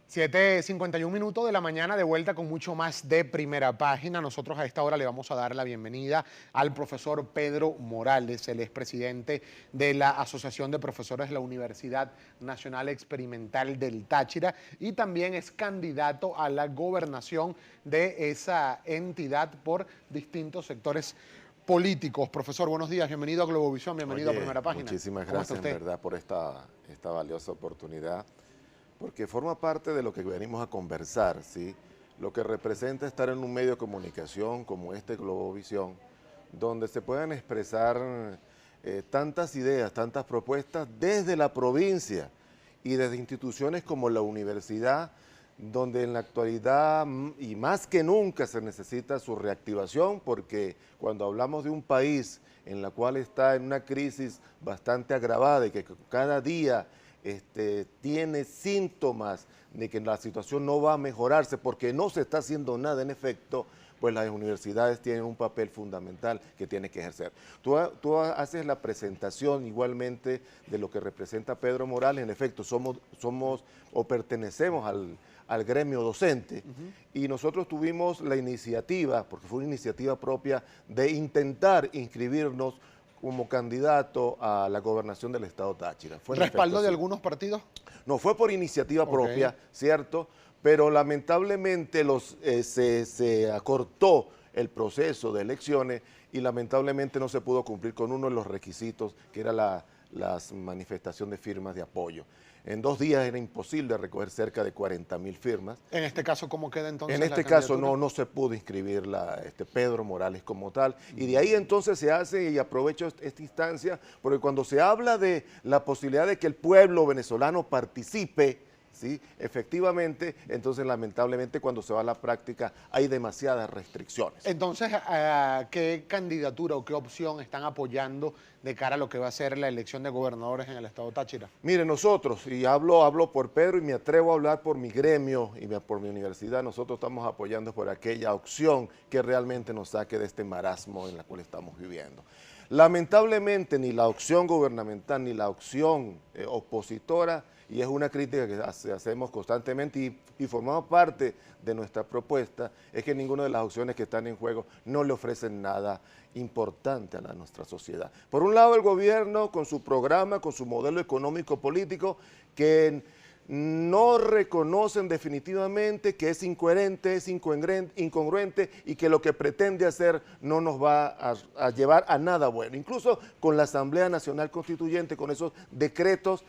7:51 de la mañana, de vuelta con mucho más de Primera Página. Nosotros a esta hora le vamos a dar la bienvenida al profesor Pedro Morales. Él es presidente de la Asociación de Profesores de la Universidad Nacional Experimental del Táchira y también es candidato a la gobernación de esa entidad por distintos sectores políticos. Profesor, buenos días, bienvenido a Globovisión, bienvenido a Primera Página. Muchísimas gracias, en verdad, por esta valiosa oportunidad, porque forma parte de lo que venimos a conversar, ¿sí? Lo que representa estar en un medio de comunicación como este Globovisión, donde se puedan expresar tantas ideas, tantas propuestas desde la provincia y desde instituciones como la universidad, donde en la actualidad y más que nunca se necesita su reactivación, porque cuando hablamos de un país en la cual está en una crisis bastante agravada y que cada día tiene síntomas de que la situación no va a mejorarse porque no se está haciendo nada en efecto, pues las universidades tienen un papel fundamental que tiene que ejercer. Tú haces la presentación igualmente de lo que representa Pedro Morales. En efecto, somos o pertenecemos al gremio docente, y nosotros tuvimos la iniciativa, porque fue una iniciativa propia, de intentar inscribirnos como candidato a la gobernación del estado Táchira. ¿Respaldo de algunos partidos? No, fue por iniciativa propia, ¿cierto? Pero lamentablemente se acortó el proceso de elecciones y lamentablemente no se pudo cumplir con uno de los requisitos, que era la manifestación de firmas de apoyo. En 2 días era imposible recoger cerca de 40.000 firmas. En este caso, ¿cómo queda entonces En la este caso candidatura? no se pudo inscribir Pedro Morales como tal, y de ahí entonces se hace, y aprovecho esta instancia, porque cuando se habla de la posibilidad de que el pueblo venezolano participe, ¿sí? Efectivamente, entonces lamentablemente cuando se va a la práctica hay demasiadas restricciones. Entonces, ¿qué candidatura o qué opción están apoyando de cara a lo que va a ser la elección de gobernadores en el estado Táchira? Mire, nosotros, y hablo por Pedro y me atrevo a hablar por mi gremio y por mi universidad, nosotros estamos apoyando por aquella opción que realmente nos saque de este marasmo en la cual estamos viviendo. Lamentablemente ni la opción gubernamental ni la opción opositora, y es una crítica que hacemos constantemente y formamos parte de nuestra propuesta, es que ninguna de las opciones que están en juego no le ofrecen nada importante a nuestra sociedad. Por un lado, el gobierno con su programa, con su modelo económico-político, que no reconocen definitivamente que es incoherente, es incongruente y que lo que pretende hacer no nos va a llevar a nada bueno. Incluso con la Asamblea Nacional Constituyente, con esos decretos,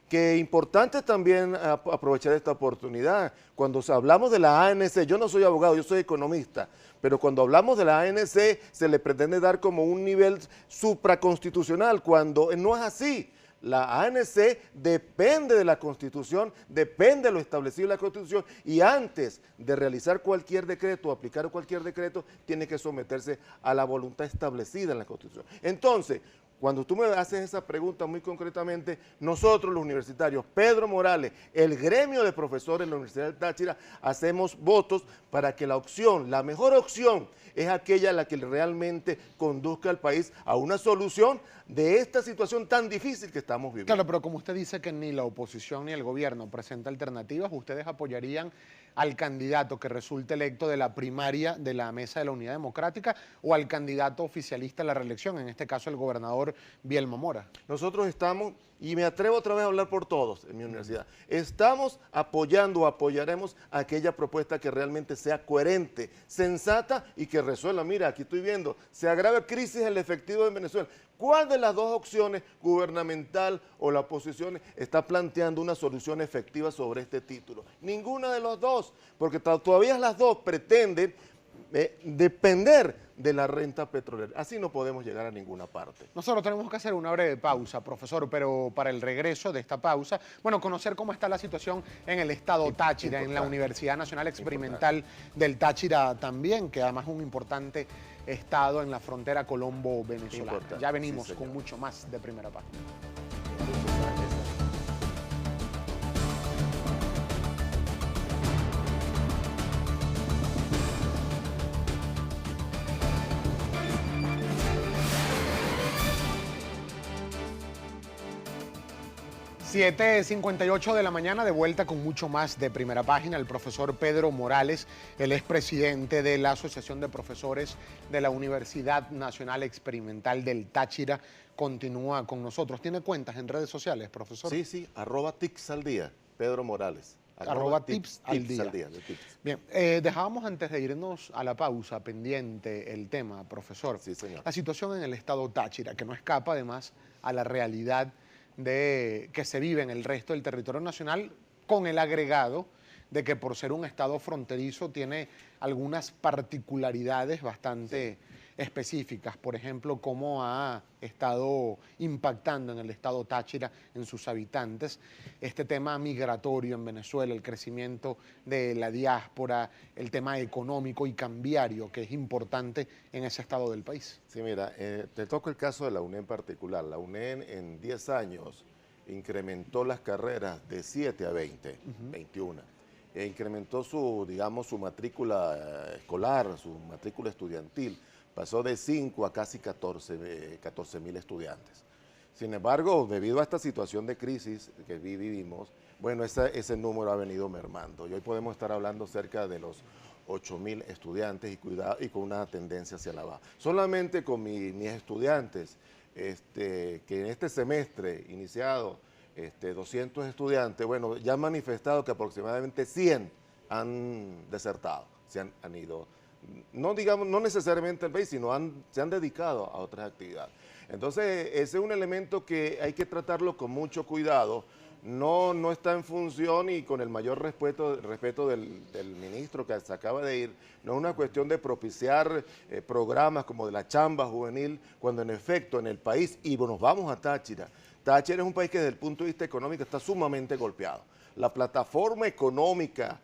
que es importante también aprovechar esta oportunidad. Cuando hablamos de la ANC, yo no soy abogado, yo soy economista, pero cuando hablamos de la ANC se le pretende dar como un nivel supraconstitucional, cuando no es así. La ANC depende de la Constitución, depende de lo establecido en la Constitución, y antes de realizar cualquier decreto o aplicar cualquier decreto, tiene que someterse a la voluntad establecida en la Constitución. Entonces, cuando tú me haces esa pregunta muy concretamente, nosotros los universitarios, Pedro Morales, el gremio de profesores de la Universidad del Táchira, hacemos votos para que la opción, la mejor opción, es aquella la que realmente conduzca al país a una solución de esta situación tan difícil que estamos viviendo. Claro, pero como usted dice que ni la oposición ni el gobierno presenta alternativas, ¿ustedes apoyarían al candidato que resulte electo de la primaria de la Mesa de la Unidad Democrática o al candidato oficialista a la reelección, en este caso el gobernador Bielmo Mora? Nosotros estamos, y me atrevo otra vez a hablar por todos en mi universidad, estamos apoyando, apoyaremos aquella propuesta que realmente sea coherente, sensata y que resuelva. Mira, aquí estoy viendo, se agrava crisis el efectivo en Venezuela. ¿Cuál de las dos opciones, gubernamental o la oposición, está planteando una solución efectiva sobre este título? Ninguna de las dos, porque todavía las dos pretenden depender de la renta petrolera. Así no podemos llegar a ninguna parte. Nosotros tenemos que hacer una breve pausa, profesor, pero para el regreso de esta pausa, bueno, conocer cómo está la situación en el estado Táchira, en la Universidad Nacional Experimental del Táchira también, que además es un importante estado en la frontera colombo-venezolana. Ya venimos con mucho más de Primera Página. 7:58 de la mañana, de vuelta con mucho más de Primera Página. El profesor Pedro Morales, él es presidente de la Asociación de Profesores de la Universidad Nacional Experimental del Táchira, continúa con nosotros. ¿Tiene cuentas en redes sociales, profesor? Sí, @tips al día, Pedro Morales. @tips al día. Bien, dejábamos antes de irnos a la pausa pendiente el tema, profesor. Sí, señor. La situación en el estado Táchira, que no escapa además a la realidad que se vive en el resto del territorio nacional, con el agregado de que por ser un estado fronterizo tiene algunas particularidades bastante específicas. Por ejemplo, cómo ha estado impactando en el estado Táchira, en sus habitantes, este tema migratorio en Venezuela, el crecimiento de la diáspora, el tema económico y cambiario que es importante en ese estado del país. Sí, mira, te toco el caso de la UNED en particular. La UNED en 10 años incrementó las carreras de 7 a 20, 21. E incrementó su matrícula escolar, su matrícula estudiantil. Pasó de 5 a casi 14.000 estudiantes. Sin embargo, debido a esta situación de crisis que vivimos, bueno, ese número ha venido mermando. Y hoy podemos estar hablando cerca de los 8.000 estudiantes y con una tendencia hacia la baja. Solamente con mis estudiantes, que en este semestre iniciado, 200 estudiantes, bueno, ya han manifestado que aproximadamente 100 han desertado, han ido. No necesariamente al país, sino se han dedicado a otras actividades. Entonces, ese es un elemento que hay que tratarlo con mucho cuidado. No está en función y con el mayor respeto del ministro que se acaba de ir, no es una cuestión de propiciar programas como de la chamba juvenil, cuando en efecto en el país, y nos vamos a Táchira, Táchira es un país que desde el punto de vista económico está sumamente golpeado. La plataforma económica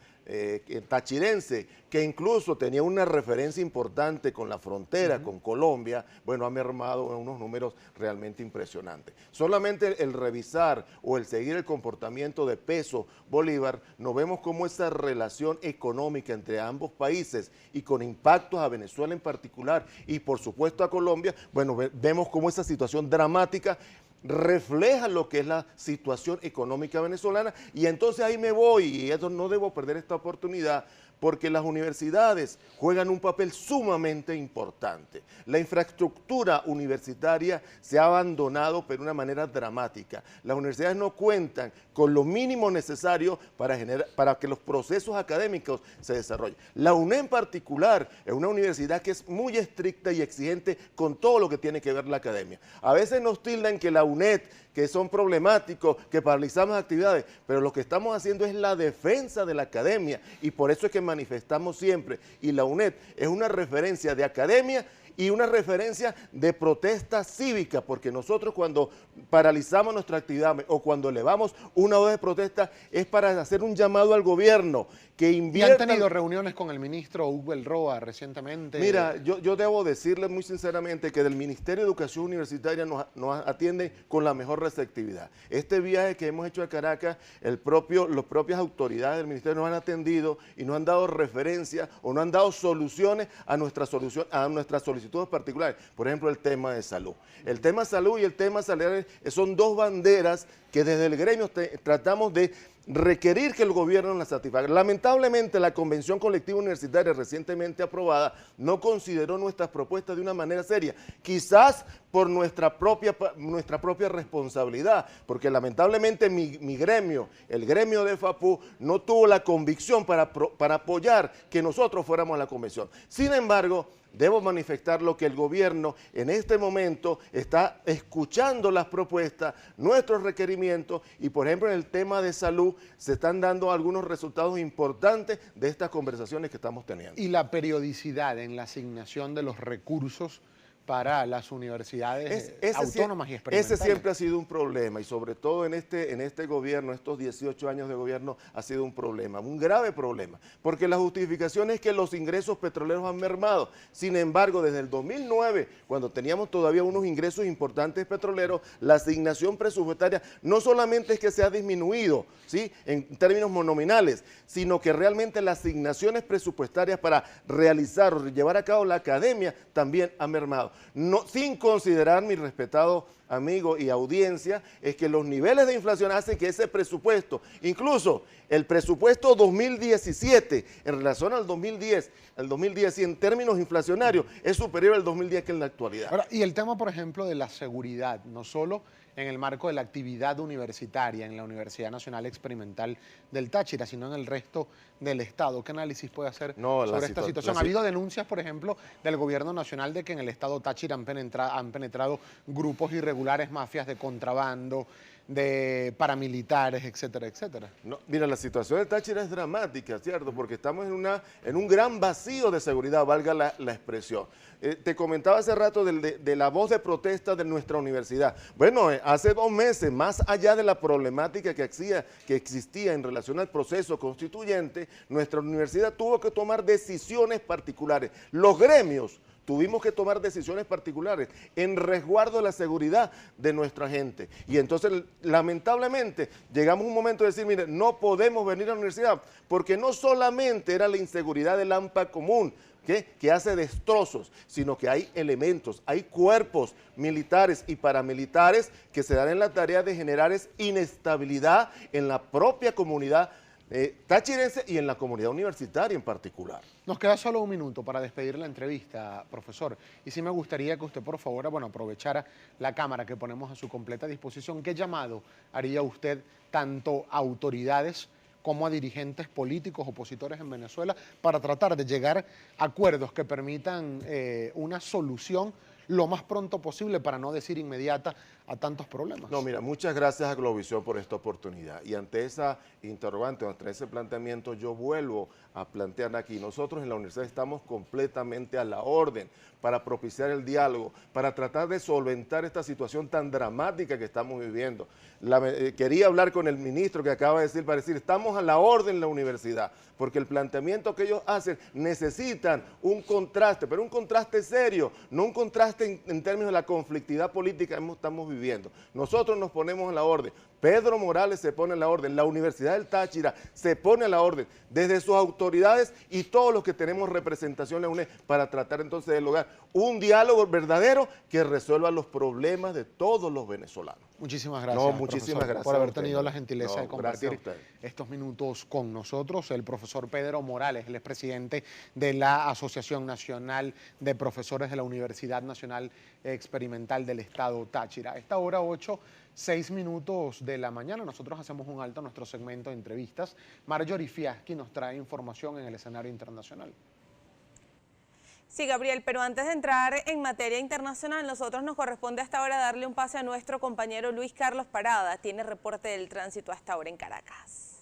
tachirense, que incluso tenía una referencia importante con la frontera, con Colombia, bueno, ha mermado en unos números realmente impresionantes. Solamente el revisar o el seguir el comportamiento de peso bolívar, nos vemos como esa relación económica entre ambos países y con impactos a Venezuela en particular y por supuesto a Colombia, bueno, vemos como esa situación dramática refleja lo que es la situación económica venezolana, y entonces ahí me voy, y eso no debo perder esta oportunidad, porque las universidades juegan un papel sumamente importante. La infraestructura universitaria se ha abandonado pero de una manera dramática. Las universidades no cuentan con lo mínimo necesario para que los procesos académicos se desarrollen. La UNED en particular es una universidad que es muy estricta y exigente con todo lo que tiene que ver la academia. A veces nos tildan que la UNED, que son problemáticos, que paralizamos actividades, pero lo que estamos haciendo es la defensa de la academia, y por eso es que manifestamos siempre, y la UNED es una referencia de academia y una referencia de protesta cívica, porque nosotros cuando paralizamos nuestra actividad o cuando elevamos una voz de protesta es para hacer un llamado al gobierno que invierta. ¿Y han tenido reuniones con el ministro Hugo El Roa recientemente? Mira, yo debo decirle muy sinceramente que del Ministerio de Educación Universitaria nos atiende con la mejor receptividad. Este viaje que hemos hecho a Caracas, las propias autoridades del ministerio nos han atendido y nos han dado referencias o nos han dado soluciones a nuestras solicitudes particulares. Por ejemplo, el tema de salud. El tema de salud y el tema salarial son dos banderas que desde el gremio tratamos de requerir que el gobierno la satisfaga. Lamentablemente, la Convención Colectiva Universitaria recientemente aprobada no consideró nuestras propuestas de una manera seria, quizás por nuestra propia responsabilidad, porque lamentablemente mi gremio, el gremio de FAPU, no tuvo la convicción para apoyar que nosotros fuéramos a la convención. Sin embargo, debo manifestar lo que el gobierno en este momento está escuchando las propuestas, nuestros requerimientos, y por ejemplo en el tema de salud se están dando algunos resultados importantes de estas conversaciones que estamos teniendo. Y la periodicidad en la asignación de los recursos para las universidades autónomas y experimentales. Ese siempre ha sido un problema, y sobre todo en este gobierno, estos 18 años de gobierno, ha sido un problema, un grave problema, porque la justificación es que los ingresos petroleros han mermado. Sin embargo, desde el 2009, cuando teníamos todavía unos ingresos importantes petroleros, la asignación presupuestaria no solamente es que se ha disminuido, ¿sí?, en términos monominales, sino que realmente las asignaciones presupuestarias para realizar o llevar a cabo la academia también han mermado. No, sin considerar, mi respetado amigos y audiencia, es que los niveles de inflación hacen que ese presupuesto, incluso el presupuesto 2017 en relación al 2010 y en términos inflacionarios es superior al 2010 que en la actualidad. Ahora, y el tema, por ejemplo, de la seguridad, no solo en el marco de la actividad universitaria en la Universidad Nacional Experimental del Táchira, sino en el resto del Estado. ¿Qué análisis puede hacer sobre esta situación? Ha habido denuncias, por ejemplo, del gobierno nacional de que en el Estado Táchira han penetrado grupos irregulares, mafias de contrabando, de paramilitares, etcétera, etcétera. No, mira, la situación del Táchira es dramática, ¿cierto? Porque estamos en un gran vacío de seguridad, valga la expresión. Te comentaba hace rato de la voz de protesta de nuestra universidad. Bueno, hace 2 meses, más allá de la problemática que existía en relación al proceso constituyente, nuestra universidad tuvo que tomar decisiones particulares. Los gremios tuvimos que tomar decisiones particulares en resguardo de la seguridad de nuestra gente. Y entonces, lamentablemente, llegamos a un momento de decir, mire, no podemos venir a la universidad, porque no solamente era la inseguridad del AMPA común, que hace destrozos, sino que hay elementos, hay cuerpos militares y paramilitares que se dan en la tarea de generar inestabilidad en la propia comunidad tachirense y en la comunidad universitaria en particular. Nos queda solo 1 minuto para despedir la entrevista, profesor. Y sí me gustaría que usted, por favor, aprovechara la cámara que ponemos a su completa disposición. ¿Qué llamado haría usted tanto a autoridades como a dirigentes políticos, opositores en Venezuela, para tratar de llegar a acuerdos que permitan una solución lo más pronto posible, para no decir inmediata, a tantos problemas? No, mira, muchas gracias a Globovisión por esta oportunidad. Y ante esa interrogante, ante ese planteamiento, yo vuelvo a plantear aquí. Nosotros en la universidad estamos completamente a la orden para propiciar el diálogo, para tratar de solventar esta situación tan dramática que estamos viviendo. Quería hablar con el ministro que acaba de decir, para decir, estamos a la orden en la universidad, porque el planteamiento que ellos hacen necesitan un contraste, pero un contraste serio, no un contraste en términos de la conflictividad política que estamos viviendo. Nosotros nos ponemos a la orden. Pedro Morales se pone a la orden, la Universidad del Táchira se pone a la orden, desde sus autoridades y todos los que tenemos representación en la UNED, para tratar entonces de lograr un diálogo verdadero que resuelva los problemas de todos los venezolanos. Muchísimas gracias, no, muchísimas gracias por haber tenido la gentileza de compartir compartir estos minutos con nosotros. El profesor Pedro Morales, él es presidente de la Asociación Nacional de Profesores de la Universidad Nacional Experimental del Estado Táchira. A esta hora 8:06 de la mañana, nosotros hacemos un alto a nuestro segmento de entrevistas. Marjorie Fiaschi nos trae información en el escenario internacional. Sí, Gabriel, pero antes de entrar en materia internacional, nosotros nos corresponde hasta ahora darle un pase a nuestro compañero Luis Carlos Parada. Tiene reporte del tránsito hasta ahora en Caracas.